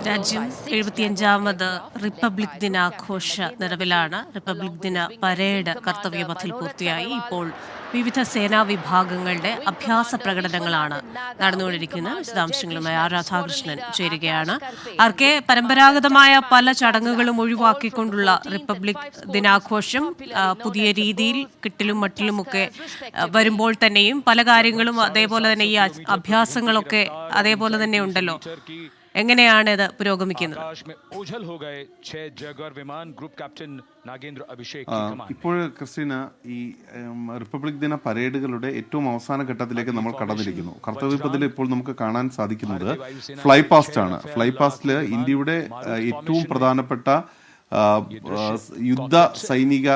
രാജ്യം 75ാമത് റിപ്പബ്ലിക് ദിനാഘോഷ നിറവിലാണ്. റിപ്പബ്ലിക് ദിന പരേഡ് കർത്തവ്യപഥിൽ പൂർത്തിയായി. ഇപ്പോൾ വിവിധ സേനാ വിഭാഗങ്ങളുടെ അഭ്യാസ പ്രകടനങ്ങളാണ് നടന്നുകൊണ്ടിരിക്കുന്നത്. വിശദാംശങ്ങളുമായി ആർ രാധാകൃഷ്ണൻ ചേരുകയാണ്. ആർക്കെ പരമ്പരാഗതമായ പല ചടങ്ങുകളും ഒഴിവാക്കിക്കൊണ്ടുള്ള റിപ്പബ്ലിക് ദിനാഘോഷം പുതിയ രീതിയിൽ കിട്ടിലും മട്ടിലുമൊക്കെ വരുമ്പോൾ തന്നെയും പല കാര്യങ്ങളും അതേപോലെ തന്നെ ഈ അഭ്യാസങ്ങളൊക്കെ അതേപോലെ തന്നെ ഉണ്ടല്ലോ. എങ്ങനെയാണ് ഇത് പുരോഗമിക്കുന്നത്? ഇപ്പോൾ ക്രിസ്റ്റീന, ഈ റിപ്പബ്ലിക് ദിന പരേഡുകളുടെ ഏറ്റവും അവസാന ഘട്ടത്തിലേക്ക് നമ്മൾ കടന്നിരിക്കുന്നു. കർത്തവ്യപഥത്തിൽ ഇപ്പോൾ നമുക്ക് കാണാൻ സാധിക്കുന്നത് ഫ്ലൈ പാസ്റ്റ് ആണ്. ഫ്ലൈ പാസ്റ്റില് ഇന്ത്യയുടെ ഏറ്റവും പ്രധാനപ്പെട്ട യുദ്ധ സൈനിക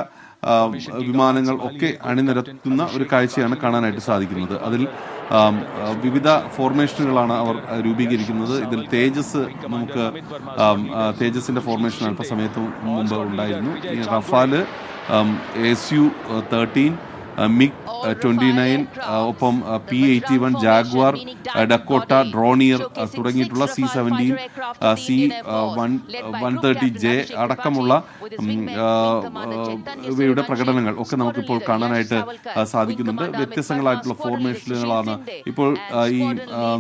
വിമാനങ്ങൾ ഒക്കെ അണിനിരത്തുന്ന ഒരു കാഴ്ചയാണ് കാണാനായിട്ട് സാധിക്കുന്നത്. അതിൽ വിവിധ ഫോർമേഷനുകളാണ് അവർ രൂപീകരിക്കുന്നത്. ഇതിൽ തേജസിന്റെ ഫോർമേഷൻ അല്പസമയത്ത് മുമ്പ് ഉണ്ടായിരുന്നു. ഈ റഫാല്, Su-13, മിഗ് 29, ഒപ്പം P-81, ജാഗ്വാർ, ഡക്കോട്ട, ഡ്രോണിയർ തുടങ്ങിയിട്ടുള്ള C-17, C-130J അടക്കമുള്ള ഇവയുടെ പ്രകടനങ്ങൾ ഒക്കെ നമുക്കിപ്പോൾ കാണാനായിട്ട് സാധിക്കുന്നുണ്ട്. വ്യത്യസ്തങ്ങളായിട്ടുള്ള ഫോർമേഷനുകളാണ് ഇപ്പോൾ ഈ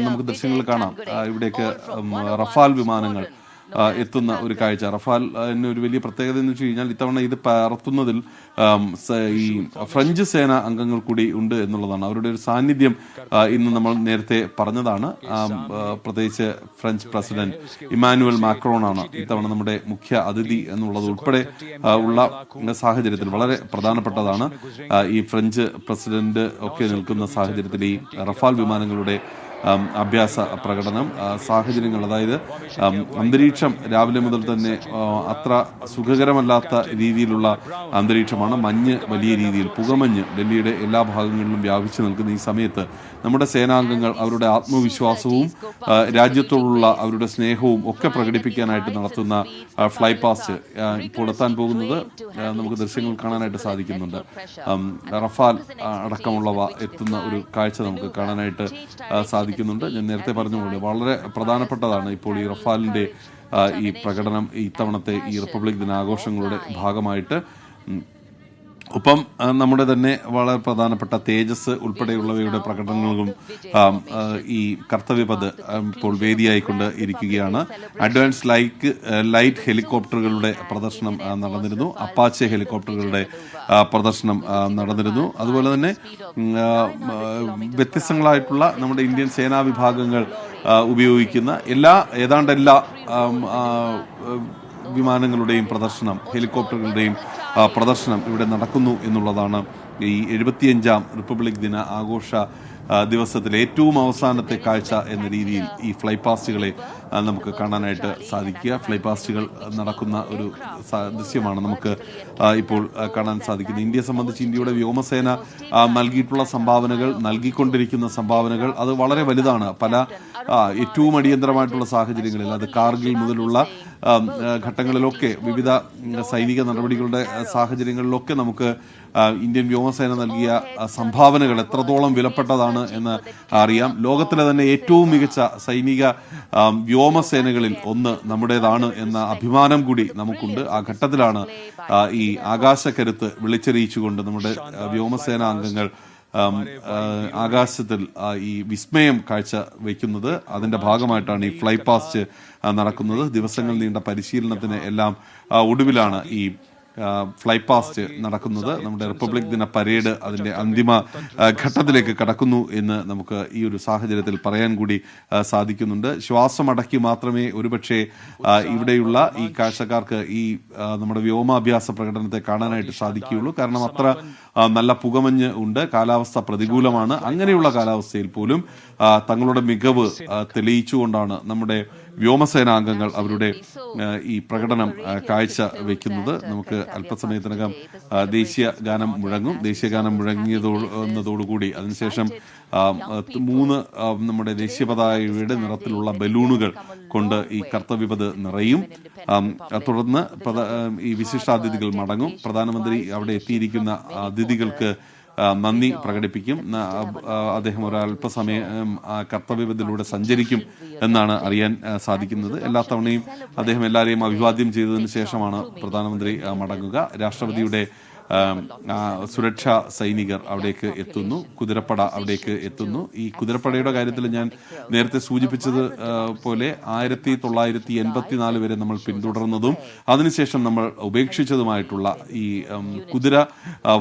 നമുക്ക് ദൃശ്യങ്ങളിൽ കാണാം. ഇവിടേക്ക് റഫാൽ വിമാനങ്ങൾ എത്തുന്ന ഒരു കാഴ്ച. റഫാലിന് ഒരു വലിയ പ്രത്യേകത എന്ന് വെച്ച് കഴിഞ്ഞാൽ ഇത്തവണ ഇത് പറത്തുന്നതിൽ ഈ ഫ്രഞ്ച് സേന അംഗങ്ങൾ കൂടി ഉണ്ട് എന്നുള്ളതാണ്. അവരുടെ ഒരു സാന്നിധ്യം ഇന്ന് നമ്മൾ നേരത്തെ പറഞ്ഞതാണ്. പ്രത്യേകിച്ച് ഫ്രഞ്ച് പ്രസിഡന്റ് ഇമാനുവൽ മാക്രോൺ ആണ് ഇത്തവണ നമ്മുടെ മുഖ്യ അതിഥി എന്നുള്ളത് ഉൾപ്പെടെ ഉള്ള സാഹചര്യത്തിൽ വളരെ പ്രധാനപ്പെട്ടതാണ്. ഈ ഫ്രഞ്ച് പ്രസിഡന്റ് ഒക്കെ നിൽക്കുന്ന സാഹചര്യത്തിൽ ഈ റഫാൽ വിമാനങ്ങളുടെ അഭ്യാസ പ്രകടനം സാഹചര്യങ്ങൾ, അതായത് അന്തരീക്ഷം രാവിലെ മുതൽ തന്നെ അത്ര സുഖകരമല്ലാത്ത രീതിയിലുള്ള അന്തരീക്ഷമാണ്. മഞ്ഞ് വലിയ രീതിയിൽ, പുകമഞ്ഞ് ഡൽഹിയുടെ എല്ലാ ഭാഗങ്ങളിലും വ്യാപിച്ചു നിൽക്കുന്ന ഈ സമയത്ത് നമ്മുടെ സേനാംഗങ്ങൾ അവരുടെ ആത്മവിശ്വാസവും രാജ്യത്തോടുള്ള അവരുടെ സ്നേഹവും ഒക്കെ പ്രകടിപ്പിക്കാനായിട്ട് നടത്തുന്ന ഫ്ലൈ പാസ്റ്റ് ഇപ്പോൾ എത്താൻ പോകുന്നത് നമുക്ക് ദൃശ്യങ്ങൾ കാണാനായിട്ട് സാധിക്കുന്നുണ്ട്. റഫാൽ അടക്കമുള്ളവ എത്തുന്ന ഒരു കാഴ്ച നമുക്ക് കാണാനായിട്ട് സാധിക്കുന്നുണ്ട്. ഞാൻ നേരത്തെ പറഞ്ഞുകൊണ്ട് വളരെ പ്രധാനപ്പെട്ടതാണ് ഇപ്പോൾ ഈ റഫാലിന്റെ ഈ പ്രകടനം ഇത്തവണത്തെ ഈ റിപ്പബ്ലിക് ദിനാഘോഷങ്ങളുടെ ഭാഗമായിട്ട്. ഒപ്പം നമ്മുടെ തന്നെ വളരെ പ്രധാനപ്പെട്ട തേജസ് ഉൾപ്പെടെയുള്ളവയുടെ പ്രകടനങ്ങളും ഈ കർത്തവ്യപഥ് ഇപ്പോൾ വേദിയായിക്കൊണ്ട് ഇരിക്കുകയാണ്. അഡ്വാൻസ് ലൈറ്റ് ഹെലികോപ്റ്ററുകളുടെ പ്രദർശനം നടന്നിരുന്നു. അപ്പാച്ചെ ഹെലികോപ്റ്ററുകളുടെ പ്രദർശനം നടന്നിരുന്നു. അതുപോലെ തന്നെ വ്യത്യസ്തങ്ങളായിട്ടുള്ള നമ്മുടെ ഇന്ത്യൻ സേനാ വിഭാഗങ്ങൾ ഉപയോഗിക്കുന്ന ഏതാണ്ട് എല്ലാ വിമാനങ്ങളുടെയും പ്രദർശനം, ഹെലികോപ്റ്ററുകളുടെയും പ്രദർശനം ഇവിടെ നടക്കുന്നു എന്നുള്ളതാണ് ഈ 75ാം റിപ്പബ്ലിക് ദിന ആഘോഷ ദിവസത്തിലെ ഏറ്റവും അവസാനത്തെ കാഴ്ച എന്ന രീതിയിൽ ഈ ഫ്ലൈ പാസ്റ്റുകളെ നമുക്ക് കാണാനായിട്ട് സാധിക്കുക. ഫ്ലൈ പാസ്റ്റുകൾ നടക്കുന്ന ഒരു ദൃശ്യമാണ് നമുക്ക് ഇപ്പോൾ കാണാൻ സാധിക്കുന്നത്. ഇന്ത്യയെ സംബന്ധിച്ച് ഇന്ത്യയുടെ വ്യോമസേന നൽകിക്കൊണ്ടിരിക്കുന്ന സംഭാവനകൾ അത് വളരെ വലുതാണ്. പല ഏറ്റവും അടിയന്തരമായിട്ടുള്ള സാഹചര്യങ്ങളിൽ, അത് കാർഗിൽ മുതലുള്ള ഘട്ടങ്ങളിലൊക്കെ വിവിധ സൈനിക നടപടികളുടെ സാഹചര്യങ്ങളിലൊക്കെ നമുക്ക് ഇന്ത്യൻ വ്യോമസേന നൽകിയ സംഭാവനകൾ എത്രത്തോളം വിലപ്പെട്ടതാണ് എന്ന് അറിയാം. ലോകത്തിലെ തന്നെ ഏറ്റവും മികച്ച സൈനിക വ്യോമസേനകളിൽ ഒന്ന് നമ്മുടേതാണ് എന്ന അഭിമാനം കൂടി നമുക്കുണ്ട്. ആ ഘട്ടത്തിലാണ് ഈ ആകാശക്കരുത്ത് വിളിച്ചറിയിച്ചുകൊണ്ട് നമ്മുടെ വ്യോമസേനാ അംഗങ്ങൾ ആകാശത്തിൽ ഈ വിസ്മയം കാഴ്ച വയ്ക്കുന്നത്. അതിന്റെ ഭാഗമായിട്ടാണ് ഈ ഫ്ലൈ പാസ്റ്റ് നടക്കുന്നത്. ദിവസങ്ങൾ നീണ്ട പരിശീലനത്തിന് എല്ലാം ഒടുവിലാണ് ഈ ഫ്ലൈ പാസ്റ്റ് നടക്കുന്നത്. നമ്മുടെ റിപ്പബ്ലിക് ദിന പരേഡ് അതിന്റെ അന്തിമ ഘട്ടത്തിലേക്ക് കടക്കുന്നു എന്ന് നമുക്ക് ഈ ഒരു സാഹചര്യത്തിൽ പറയാൻ കൂടി സാധിക്കുന്നുണ്ട്. ശ്വാസമടക്കി മാത്രമേ ഒരുപക്ഷെ ഇവിടെയുള്ള ഈ കാഴ്ചക്കാർക്ക് ഈ നമ്മുടെ വ്യോമാഭ്യാസ പ്രകടനത്തെ കാണാനായിട്ട് സാധിക്കുകയുള്ളൂ. കാരണം അത്ര നല്ല പുകമഞ്ഞ് ഉണ്ട്, കാലാവസ്ഥ പ്രതികൂലമാണ്. അങ്ങനെയുള്ള കാലാവസ്ഥയിൽ പോലും തങ്ങളുടെ മികവ് തെളിയിച്ചുകൊണ്ടാണ് നമ്മുടെ വ്യോമസേനാംഗങ്ങൾ അവരുടെ ഈ പ്രകടനം കാഴ്ച വയ്ക്കുന്നത്. നമുക്ക് അല്പസമയത്തിനകം ദേശീയ ഗാനം മുഴങ്ങും. ദേശീയ ഗാനം മുഴങ്ങിയതോടുകൂടി അതിനുശേഷം 3 നമ്മുടെ ദേശീയ പതാകയുടെ നിറത്തിലുള്ള ബലൂണുകൾ കൊണ്ട് ഈ കർത്തവ്യപഥ് നിറയും. തുടർന്ന് ഈ വിശിഷ്ടാതിഥികൾ മടങ്ങും. പ്രധാനമന്ത്രി അവിടെ എത്തിയിരിക്കുന്ന അതിഥികൾക്ക് നന്ദി പ്രകടിപ്പിക്കും. അദ്ദേഹം ഒരല്പസമയം കർത്തവ്യപഥത്തിലൂടെ സഞ്ചരിക്കും എന്നാണ് അറിയാൻ സാധിക്കുന്നത്. എല്ലാ തവണയും അദ്ദേഹം എല്ലാവരെയും അഭിവാദ്യം ചെയ്തതിനു ശേഷമാണ് പ്രധാനമന്ത്രി മടങ്ങുക. രാഷ്ട്രപതിയുടെ സുരക്ഷാ സൈനികർ അവിടേക്ക് എത്തുന്നു, കുതിരപ്പട അവിടേക്ക് എത്തുന്നു. ഈ കുതിരപ്പടയുടെ കാര്യത്തിൽ ഞാൻ നേരത്തെ സൂചിപ്പിച്ചത് പോലെ 1984 വരെ നമ്മൾ പിന്തുടർന്നതും അതിനുശേഷം നമ്മൾ ഉപേക്ഷിച്ചതുമായിട്ടുള്ള ഈ കുതിര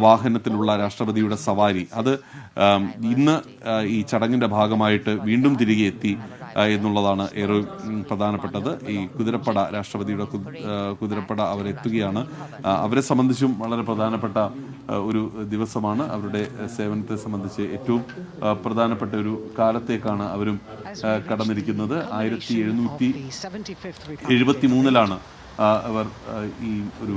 വാഹനത്തിലുള്ള രാഷ്ട്രപതിയുടെ സവാരി, അത് ഇന്ന് ഈ ചടങ്ങിന്റെ ഭാഗമായിട്ട് വീണ്ടും തിരികെ എത്തി എന്നുള്ളതാണ് ഏറെ പ്രധാനപ്പെട്ടത്. ഈ കുതിരപ്പട, രാഷ്ട്രപതിയുടെ കുതിരപ്പട അവരെത്തുകയാണ്. അവരെ സംബന്ധിച്ചും വളരെ പ്രധാനപ്പെട്ട ഒരു ദിവസമാണ്. അവരുടെ സേവനത്തെ സംബന്ധിച്ച് ഏറ്റവും പ്രധാനപ്പെട്ട ഒരു കാലത്തേക്കാണ് അവരും കടന്നിരിക്കുന്നത്. 1773 അവർ ഈ ഒരു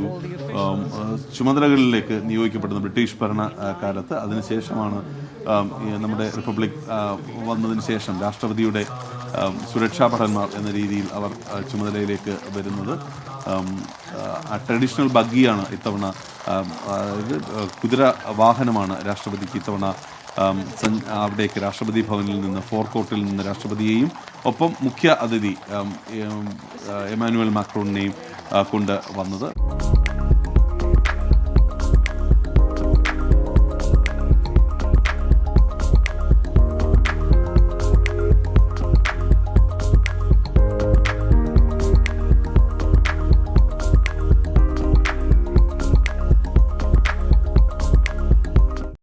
ചുമതലകളിലേക്ക് നിയോഗിക്കപ്പെടുന്ന ബ്രിട്ടീഷ് ഭരണകാലത്ത്. അതിനുശേഷമാണ് നമ്മുടെ റിപ്പബ്ലിക് വന്നതിന് ശേഷം രാഷ്ട്രപതിയുടെ സുരക്ഷാ ഭടന്മാർ എന്ന രീതിയിൽ അവർ ചുമതലയിലേക്ക് വരുന്നത്. ട്രഡീഷണൽ ബഗ്ഗിയാണ് ഇത്തവണ, കുതിര വാഹനമാണ് രാഷ്ട്രപതിക്ക് ഇത്തവണ അവിടേക്ക് രാഷ്ട്രപതി ഭവനിൽ നിന്ന്, ഫോർകോർട്ടിൽ നിന്ന് രാഷ്ട്രപതിയെയും ഒപ്പം മുഖ്യ അതിഥി എമാനുവൽ മാക്രോണിനെയും കൊണ്ട് വന്നത്.